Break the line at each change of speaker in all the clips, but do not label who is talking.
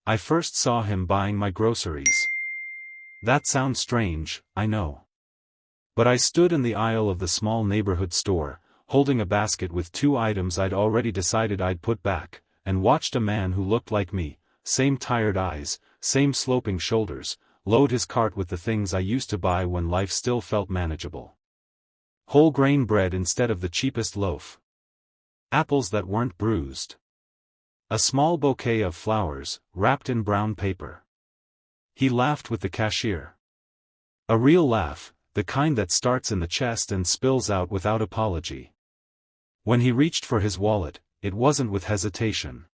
I first saw him buying my groceries. That sounds strange, I know. But I stood in the aisle of the small neighborhood store, holding a basket with 2 items I'd already decided I'd put back, and watched a man who looked like me, same tired eyes, same sloping shoulders, load his cart with the things I used to buy when life still felt manageable. Whole grain bread instead of the cheapest loaf. Apples that weren't bruised. A small bouquet of flowers, wrapped in brown paper. He laughed with the cashier. A real laugh, the kind that starts in the chest and spills out without apology. When he reached for his wallet, it wasn't with hesitation.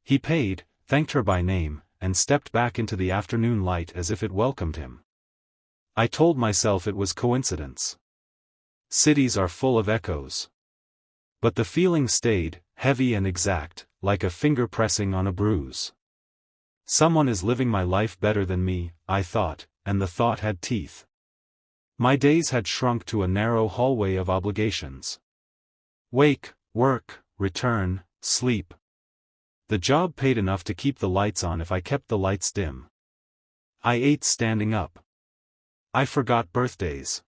He paid, thanked her by name, and stepped back into the afternoon light as if it welcomed him. I told myself it was coincidence. Cities are full of echoes. But the feeling stayed, heavy and exact, like a finger pressing on a bruise. Someone is living my life better than me, I thought, and the thought had teeth. My days had shrunk to a narrow hallway of obligations. Wake, work, return, sleep. The job paid enough to keep the lights on if I kept the lights dim. I ate standing up. I forgot birthdays.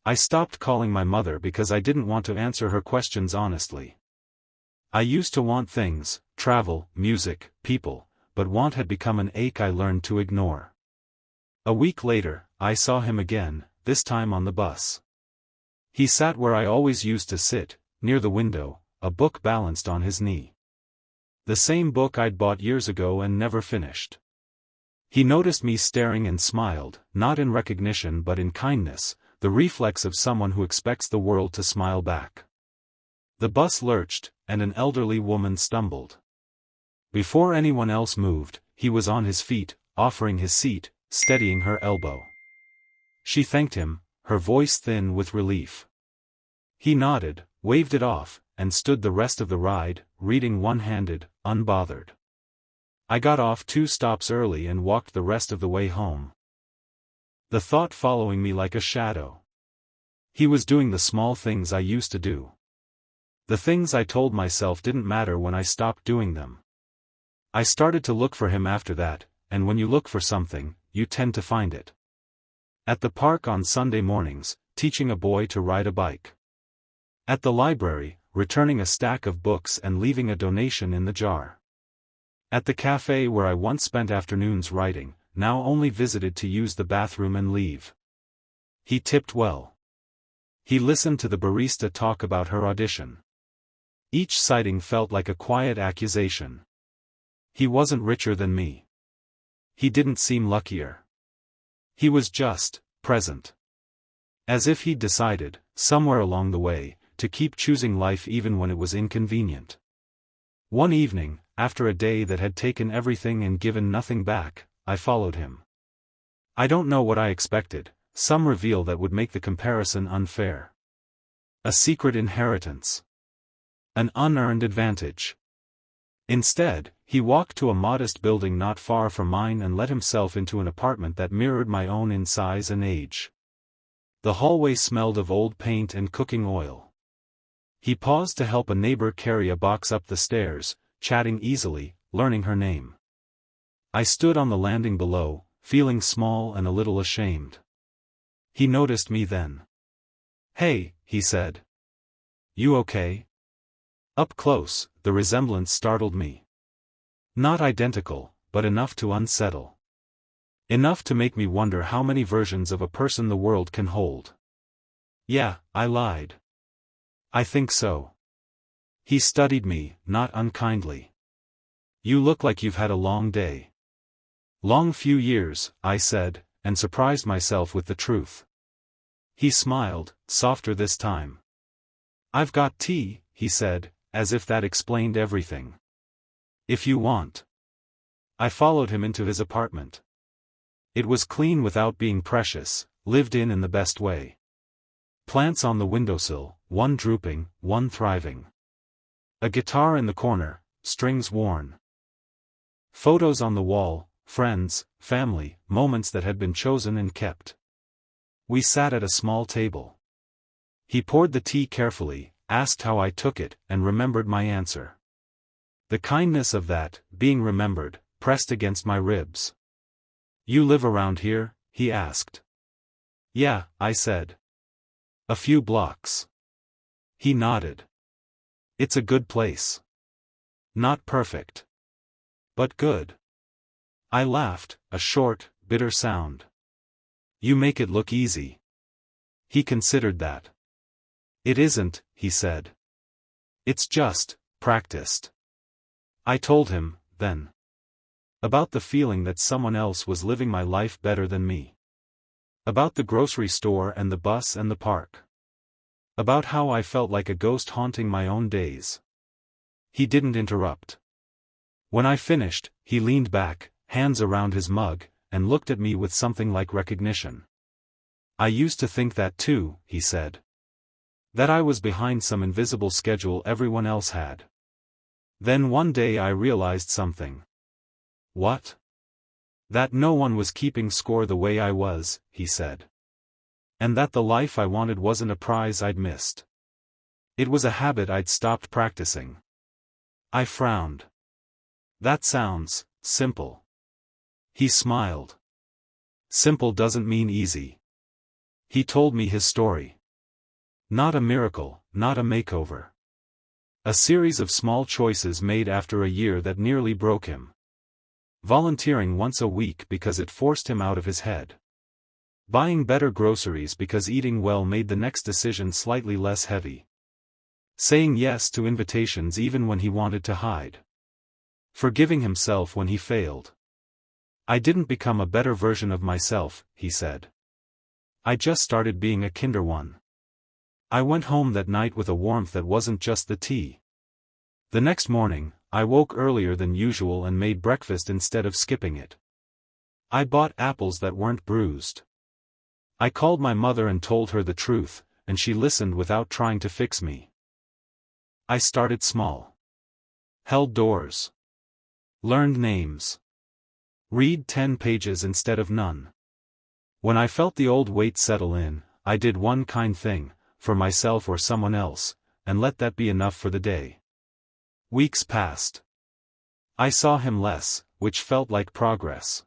I stopped calling my mother because I didn't want to answer her questions honestly. I used to want things, travel, music, people, but want had become an ache I learned to ignore. A week later, I saw him again, this time on the bus. He sat where I always used to sit, near the window, a book balanced on his knee. The same book I'd bought years ago and never finished. He noticed me staring and smiled, not in recognition but in kindness, the reflex of someone who expects the world to smile back. The bus lurched, and an elderly woman stumbled. Before anyone else moved, he was on his feet, offering his seat, steadying her elbow. She thanked him, her voice thin with relief. He nodded, waved it off, and stood the rest of the ride, reading one-handed, unbothered. I got off 2 stops early and walked the rest of the way home. The thought following me like a shadow. He was doing the small things I used to do. The things I told myself didn't matter when I stopped doing them. I started to look for him after that, and when you look for something, you tend to find it. At the park on Sunday mornings, teaching a boy to ride a bike. At the library, returning a stack of books and leaving a donation in the jar. At the cafe where I once spent afternoons writing, now only visited to use the bathroom and leave. He tipped well. He listened to the barista talk about her audition. Each sighting felt like a quiet accusation. He wasn't richer than me. He didn't seem luckier. He was just present. As if he'd decided, somewhere along the way, to keep choosing life even when it was inconvenient. One evening, after a day that had taken everything and given nothing back, I followed him. I don't know what I expected, some reveal that would make the comparison unfair. A secret inheritance. An unearned advantage. Instead, he walked to a modest building not far from mine and let himself into an apartment that mirrored my own in size and age. The hallway smelled of old paint and cooking oil. He paused to help a neighbor carry a box up the stairs, chatting easily, learning her name. I stood on the landing below, feeling small and a little ashamed. He noticed me then. "Hey," he said. "You okay?" Up close, the resemblance startled me. Not identical, but enough to unsettle. Enough to make me wonder how many versions of a person the world can hold. "Yeah," I lied. "I think so." He studied me, not unkindly. "You look like you've had a long day." "Long few years," I said, and surprised myself with the truth. He smiled, softer this time. "I've got tea," he said, as if that explained everything. "If you want." I followed him into his apartment. It was clean without being precious, lived in the best way. Plants on the windowsill, one drooping, one thriving. A guitar in the corner, strings worn. Photos on the wall, friends, family, moments that had been chosen and kept. We sat at a small table. He poured the tea carefully, asked how I took it, and remembered my answer. The kindness of that, being remembered, pressed against my ribs. "You live around here?" he asked. "Yeah," I said. "A few blocks." He nodded. "It's a good place. Not perfect. But good." I laughed, a short, bitter sound. "You make it look easy." He considered that. "It isn't," he said. "It's just, practiced." I told him, then. About the feeling that someone else was living my life better than me. About the grocery store and the bus and the park. About how I felt like a ghost haunting my own days. He didn't interrupt. When I finished, he leaned back, hands around his mug, and looked at me with something like recognition. "I used to think that too," he said. "That I was behind some invisible schedule everyone else had. Then one day I realized something." "What?" "That no one was keeping score the way I was," he said. "And that the life I wanted wasn't a prize I'd missed. It was a habit I'd stopped practicing." I frowned. "That sounds simple." He smiled. "Simple doesn't mean easy." He told me his story. Not a miracle, not a makeover. A series of small choices made after a year that nearly broke him. Volunteering once a week because it forced him out of his head. Buying better groceries because eating well made the next decision slightly less heavy. Saying yes to invitations even when he wanted to hide. Forgiving himself when he failed. "I didn't become a better version of myself," he said. "I just started being a kinder one." I went home that night with a warmth that wasn't just the tea. The next morning, I woke earlier than usual and made breakfast instead of skipping it. I bought apples that weren't bruised. I called my mother and told her the truth, and she listened without trying to fix me. I started small. Held doors. Learned names. Read 10 pages instead of none. When I felt the old weight settle in, I did one kind thing, for myself or someone else, and let that be enough for the day. Weeks passed. I saw him less, which felt like progress.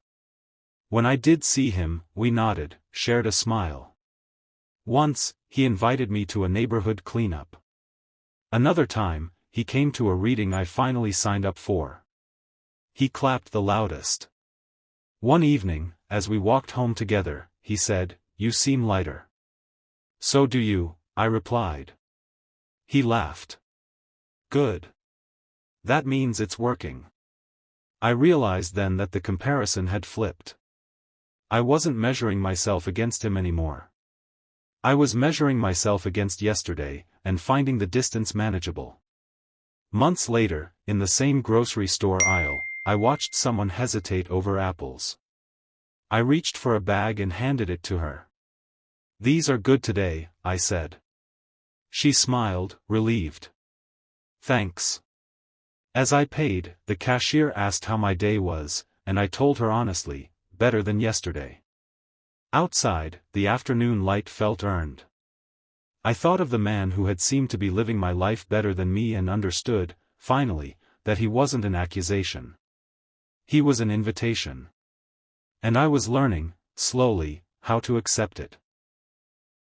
When I did see him, we nodded, shared a smile. Once, he invited me to a neighborhood cleanup. Another time, he came to a reading I finally signed up for. He clapped the loudest. One evening, as we walked home together, he said, "You seem lighter." "So do you," I replied. He laughed. "Good. That means it's working." I realized then that the comparison had flipped. I wasn't measuring myself against him anymore. I was measuring myself against yesterday, and finding the distance manageable. Months later, in the same grocery store aisle, I watched someone hesitate over apples. I reached for a bag and handed it to her. "These are good today," I said. She smiled, relieved. "Thanks." As I paid, the cashier asked how my day was, and I told her honestly, better than yesterday. Outside, the afternoon light felt earned. I thought of the man who had seemed to be living my life better than me and understood, finally, that he wasn't an accusation. He was an invitation. And I was learning, slowly, how to accept it.